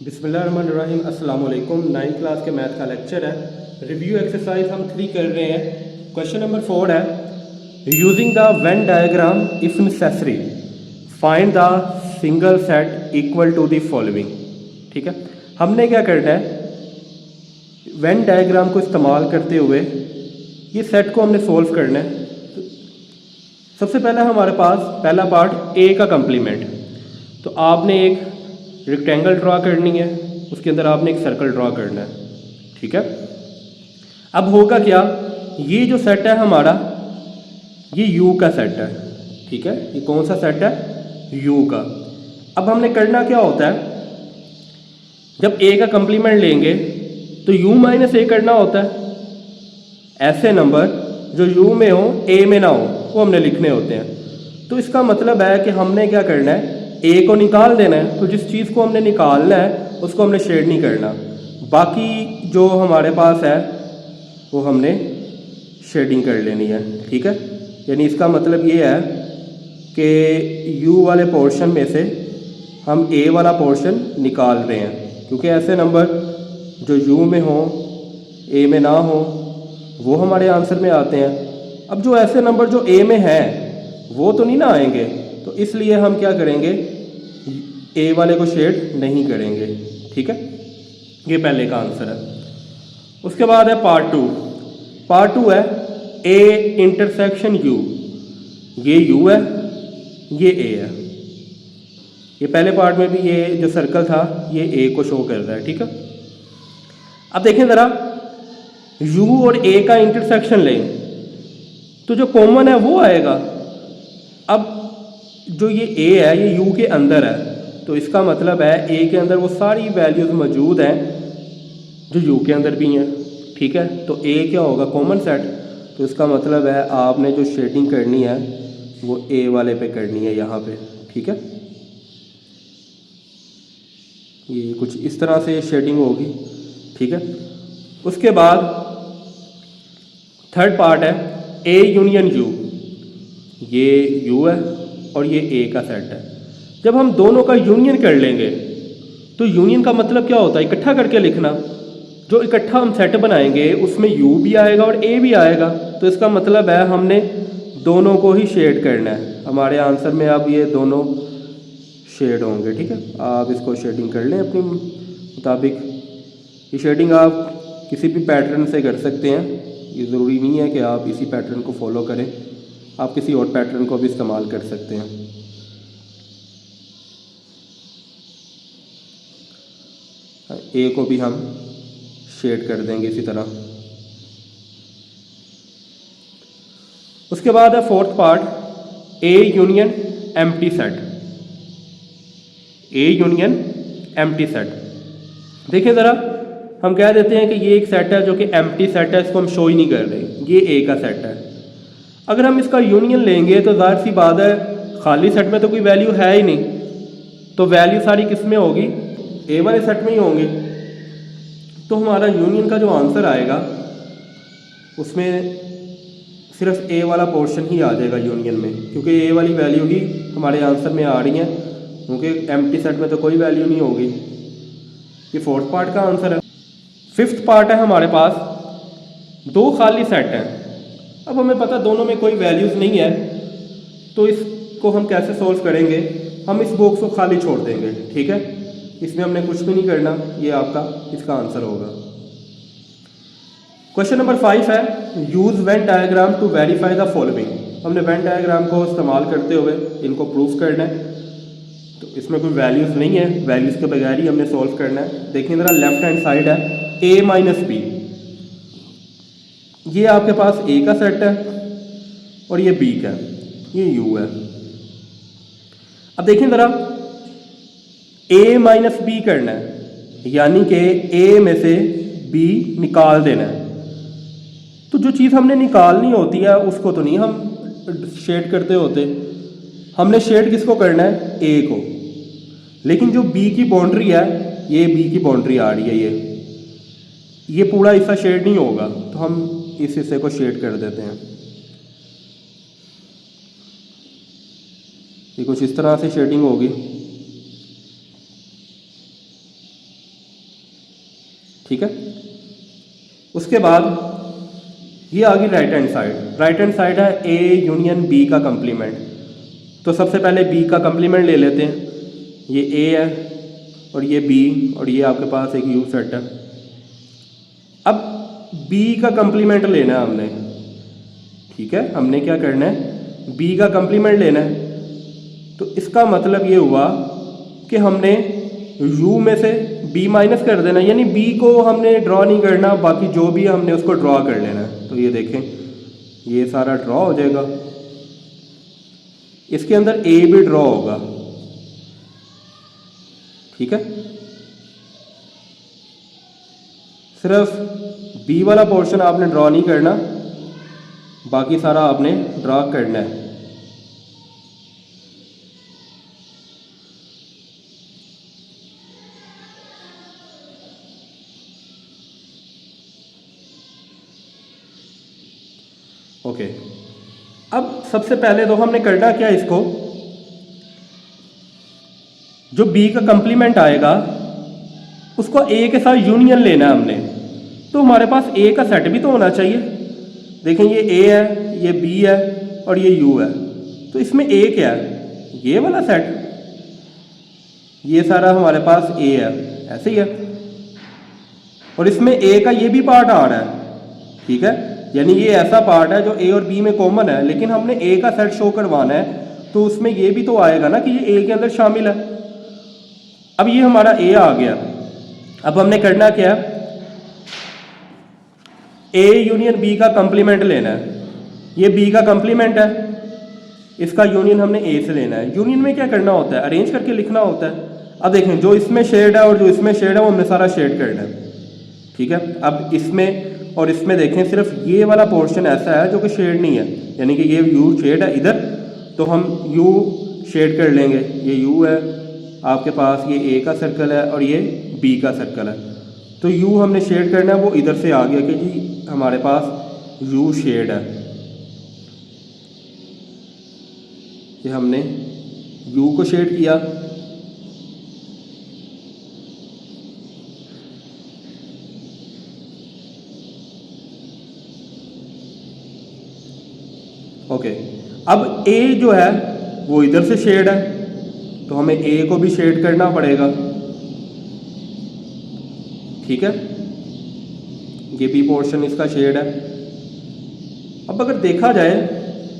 बिस्मिल्लाहिर्रहमानिर्रहीम। अस्सलाम वालेकुम। 9th क्लास के मैथ का लेक्चर है। रिव्यू एक्सरसाइज हम 3 कर रहे हैं। क्वेश्चन नंबर 4 है using the Venn diagram if necessary find the single set equal to the following. ठीक है, हमने क्या करना है, वेन डायग्राम को इस्तेमाल करते हुए ये सेट को हमने सोल्व करना है। सबसे पहले हमारे पास पहला पार्ट ए का कंप्लीमेंट। तो आपने एक रेक्टेंगल ड्रा करनी है, उसके अंदर आपने एक सर्कल ड्रा करना है। ठीक है, अब होगा क्या, ये जो सेट है हमारा ये यू का सेट है। ठीक है, ये कौन सा सेट है, यू का। अब हमने करना क्या होता है, जब ए का कंप्लीमेंट लेंगे तो यू माइनस ए करना होता है। ऐसे नंबर जो यू में हो ए में ना हो वो हमने लिखने होते हैं। तो इसका मतलब है कि हमने क्या करना है, ए को निकाल देना है। तो जिस चीज़ को हमने निकालना है उसको हमने शेड नहीं करना, बाकी जो हमारे पास है वो हमने शेडिंग कर लेनी है। ठीक है, यानी इसका मतलब ये है कि यू वाले पोर्शन में से हम ए वाला पोर्शन निकाल रहे हैं, क्योंकि ऐसे नंबर जो यू में हो ए में ना हो वो हमारे आंसर में आते हैं। अब जो ऐसे नंबर जो ए में हैं वो तो नहीं ना आएंगे, तो इसलिए हम क्या करेंगे, ए वाले को शेड नहीं करेंगे। ठीक है, ये पहले का आंसर है। उसके बाद है पार्ट 2। पार्ट 2 है ए इंटरसेक्शन यू। ये यू है, ये ए है। ये पहले पार्ट में भी ये जो सर्कल था ये ए को शो कर रहा है। ठीक है, अब देखें ज़रा, यू और ए का इंटरसेक्शन लें तो जो कॉमन है वो आएगा। अब जो ये ए है ये यू के अंदर है, तो इसका मतलब है ए के अंदर वो सारी वैल्यूज़ मौजूद हैं जो यू के अंदर भी हैं। ठीक है, तो ए क्या होगा, कॉमन सेट। तो इसका मतलब है आपने जो शेडिंग करनी है वो ए वाले पे करनी है यहाँ पे। ठीक है, ये कुछ इस तरह से शेडिंग होगी। ठीक है, उसके बाद थर्ड पार्ट है ए यूनियन यू। ये यू है और ये ए का सेट है। जब हम दोनों का यूनियन कर लेंगे तो यूनियन का मतलब क्या होता है, इकट्ठा करके लिखना। जो इकट्ठा हम सेट बनाएंगे उसमें यू भी आएगा और ए भी आएगा, तो इसका मतलब है हमने दोनों को ही शेड करना है। हमारे आंसर में अब ये दोनों शेड होंगे। ठीक है, आप इसको शेडिंग कर लें अपने मुताबिक। ये शेडिंग आप किसी भी पैटर्न से कर सकते हैं, ये ज़रूरी नहीं है कि आप इसी पैटर्न को फॉलो करें, आप किसी और पैटर्न को भी इस्तेमाल कर सकते हैं। ए को भी हम शेड कर देंगे इसी तरह। उसके बाद है fourth part A union empty set. A union empty set, देखिए ज़रा, हम कह देते हैं कि ये एक सेट है जो कि एम्प्टी सेट है, इसको हम शो ही नहीं कर रहे, ये ए का सेट है। अगर हम इसका यूनियन लेंगे तो जाहिर सी बात है खाली सेट में तो कोई वैल्यू है ही नहीं, तो वैल्यू सारी किस में होगी, ए वाले सेट में ही होंगी। तो हमारा यूनियन का जो आंसर आएगा उसमें सिर्फ ए वाला पोर्शन ही आ जाएगा यूनियन में, क्योंकि ए वाली वैल्यू ही हमारे आंसर में आ रही है, क्योंकि एम्प्टी सेट में तो कोई वैल्यू नहीं होगी। ये फोर्थ पार्ट का आंसर है। फिफ्थ पार्ट है हमारे पास दो खाली सेट हैं। अब हमें पता दोनों में कोई वैल्यूज़ नहीं है, तो इसको हम कैसे सोल्व करेंगे, हम इस बॉक्स को खाली छोड़ देंगे। ठीक है, इसमें हमने कुछ भी नहीं करना, ये आपका इसका आंसर होगा। क्वेश्चन नंबर 5 है use Venn diagram to verify the following. हमने वेन डायग्राम को इस्तेमाल करते हुए इनको प्रूफ करना है। तो इसमें कोई वैल्यूज़ नहीं है, वैल्यूज़ के बगैर ही हमने सोल्व करना है। देखिए ज़रा, लेफ्ट हैंड साइड है ए माइनस बी, ये आपके पास ए का सेट है और ये बी का, ये यू है। अब देखिए ज़रा, ए माइनस बी करना है, यानी कि ए में से बी निकाल देना है। तो जो चीज़ हमने निकालनी होती है उसको तो नहीं हम शेड करते होते, हमने शेड किसको करना है, ए को। लेकिन जो बी की बाउंड्री है, ये बी की बाउंड्री आ रही है, ये पूरा हिस्सा शेड नहीं होगा, तो हम इस हिस्से को शेड कर देते हैं। ये कुछ इस तरह से शेडिंग होगी। ठीक है। उसके बाद ये आ गई right hand side. Right hand side है ए यूनियन बी का कंप्लीमेंट। तो सबसे पहले बी का कंप्लीमेंट ले लेते हैं। ये ए है और ये बी और ये आपके पास एक यू सेट है। अब बी का कंप्लीमेंट लेना है हमने, ठीक है। हमने क्या करना है, बी का कंप्लीमेंट लेना है। तो इसका मतलब ये हुआ कि हमने u में से b माइनस कर देना, यानी b को हमने ड्रॉ नहीं करना, बाकी जो भी है हमने उसको ड्रॉ कर लेना है। तो ये देखें, ये सारा ड्रॉ हो जाएगा, इसके अंदर a भी ड्रॉ होगा, ठीक है। सिर्फ b वाला पोर्शन आपने ड्रॉ नहीं करना, बाकी सारा आपने ड्रॉ करना है। ओके। अब सबसे पहले तो हमने करना क्या, इसको जो b का कंप्लीमेंट आएगा उसको a के साथ यूनियन लेना है हमने। तो हमारे पास a का सेट भी तो होना चाहिए। देखें, ये a है, ये b है और ये u है। तो इसमें a क्या है, ये वाला सेट, ये सारा हमारे पास a है, ऐसे ही है। और इसमें a का ये भी पार्ट आ रहा है, ठीक है। यानी ये ऐसा पार्ट है जो a और b में कॉमन है, लेकिन हमने a का सेट शो करवाना है, तो उसमें ये भी तो आएगा ना कि ये a के अंदर शामिल है। अब ये हमारा a आ गया। अब हमने करना क्या है, a यूनियन b का कंप्लीमेंट लेना है। ये b का कंप्लीमेंट है, इसका यूनियन हमने a से लेना है। यूनियन में क्या करना होता है, अरेंज करके लिखना होता है। अब देखें, जो इसमें शेड है और जो इसमें शेड है वो हमने सारा शेड करना है, ठीक है। अब इसमें और इसमें देखें, सिर्फ ये वाला पोर्शन ऐसा है जो कि शेड नहीं है, यानी कि ये u शेड है इधर, तो हम u शेड कर लेंगे। ये u है आपके पास, ये a का सर्कल है और ये b का सर्कल है। तो u हमने शेड करना है, वो इधर से आ गया कि जी हमारे पास u शेड है। ये हमने u को शेड किया। ओके। अब a जो है वो इधर से शेड है, तो हमें a को भी शेड करना पड़ेगा, ठीक है। ये भी पोर्शन इसका शेड है। अब अगर देखा जाए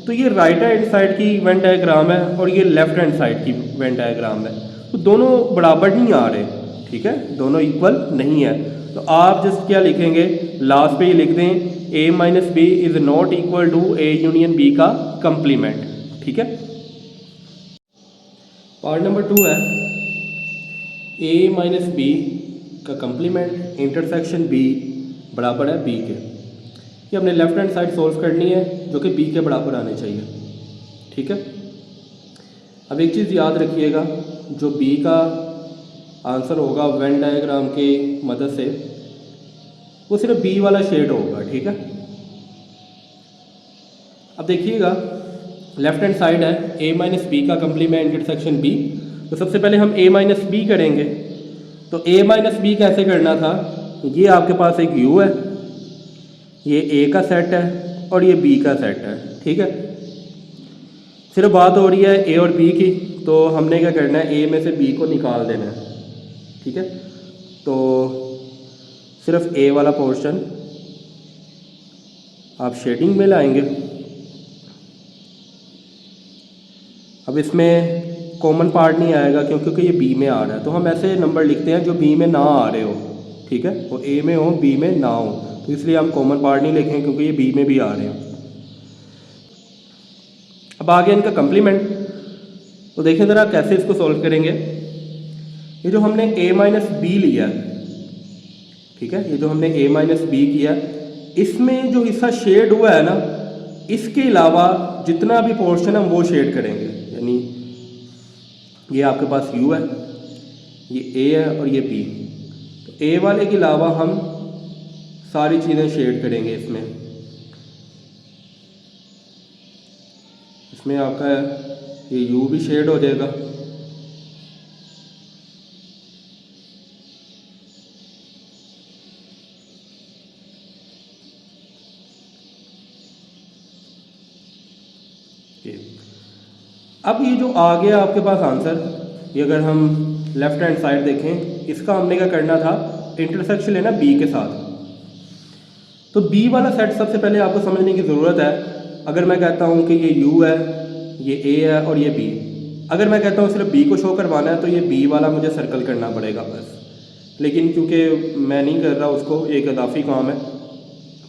तो ये राइट हैंड साइड की वेन डायग्राम है और ये लेफ्ट हैंड साइड की वेन डायग्राम है, तो दोनों बराबर नहीं आ रहे, ठीक है, दोनों इक्वल नहीं है। तो आप जस्ट क्या लिखेंगे, लास्ट पे ये लिख दें a minus B is not equal to a union b का कंप्लीमेंट, ठीक है। पार्ट नंबर 2 है a माइनस बी का कंप्लीमेंट इंटरसेक्शन b बराबर है b के। ये हमने लेफ्ट हैंड साइड सोल्व करनी है जो कि b के बराबर आने चाहिए, ठीक है। अब एक चीज़ याद रखिएगा, जो b का आंसर होगा वेन डायग्राम के मदद से, वो सिर्फ b वाला शेड होगा, ठीक है। अब देखिएगा, लेफ्ट हैंड साइड है a माइनस बी का कंप्लीमेंट इंटरसेक्शन b। तो सबसे पहले हम a माइनस बी करेंगे। तो a माइनस बी कैसे करना था, ये आपके पास एक u है, ये a का सेट है और ये b का सेट है, ठीक है। सिर्फ बात हो रही है a और b की, तो हमने क्या करना है, a में से b को निकाल देना है, ठीक है। तो सिर्फ a वाला पोर्शन आप शेडिंग में लाएंगे। अब इसमें कॉमन पार्ट नहीं आएगा क्योंकि ये b में आ रहा है, तो हम ऐसे नंबर लिखते हैं जो b में ना आ रहे हो, ठीक है, वो a में हो b में ना हो, तो इसलिए हम कॉमन पार्ट नहीं लिखेंगे क्योंकि ये b में भी आ रहे हैं। अब आ गया इनका कंप्लीमेंट। तो देखें ज़रा कैसे इसको सॉल्व करेंगे। ये जो हमने a माइनस बी लिया, ठीक है, ये जो हमने a माइनस बी किया, इसमें जो हिस्सा शेड हुआ है ना, इसके अलावा जितना भी पोर्शन हम वो शेड करेंगे। यानी ये आपके पास u है, ये a है और ये b। तो a वाले के अलावा हम सारी चीज़ें शेड करेंगे इसमें। इसमें आपका ये u भी शेड हो जाएगा। अब ये जो आ गया आपके पास आंसर, ये अगर हम लेफ्ट हैंड साइड देखें, इसका हमने क्या करना था, इंटरसेक्शन लेना बी के साथ। तो बी वाला सेट सबसे पहले आपको समझने की ज़रूरत है। अगर मैं कहता हूँ कि ये यू है, ये ए है और ये बी, अगर मैं कहता हूँ सिर्फ बी को शो करवाना है तो ये बी वाला मुझे सर्कल करना पड़ेगा बस। लेकिन क्योंकि मैं नहीं कर रहा उसको, एक इजाफी काम है,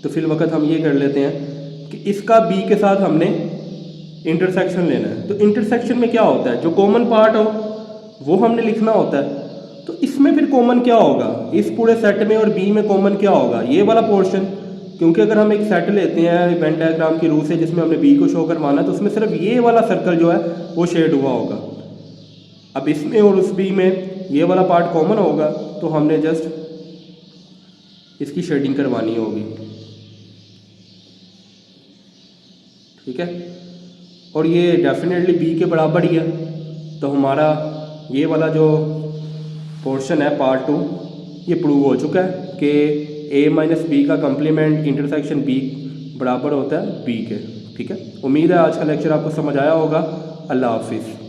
तो फिर वक्त हम ये कर लेते हैं कि इसका बी के साथ हमने इंटरसेक्शन लेना है। तो इंटरसेक्शन में क्या होता है, जो कॉमन पार्ट हो वो हमने लिखना होता है। तो इसमें फिर कॉमन क्या होगा, इस पूरे सेट में और बी में कॉमन क्या होगा, ये वाला पोर्शन। क्योंकि अगर हम एक सेट लेते हैं वेन डायग्राम की रूह से जिसमें हमने बी को शो करवाना है, तो उसमें सिर्फ ये वाला सर्कल जो है वो शेड हुआ होगा। अब इसमें और उस बी में ये वाला पार्ट कॉमन होगा, तो हमने जस्ट इसकी शेडिंग करवानी होगी, ठीक है। और ये डेफिनेटली बी के बराबर ही है, तो हमारा ये वाला जो पोर्शन है पार्ट 2 ये प्रूव हो चुका है कि a माइनस बी का कंप्लीमेंट इंटरसेक्शन b बराबर होता है b के, ठीक है। उम्मीद है आज का लेक्चर आपको समझ आया होगा। अल्लाह हाफिज़।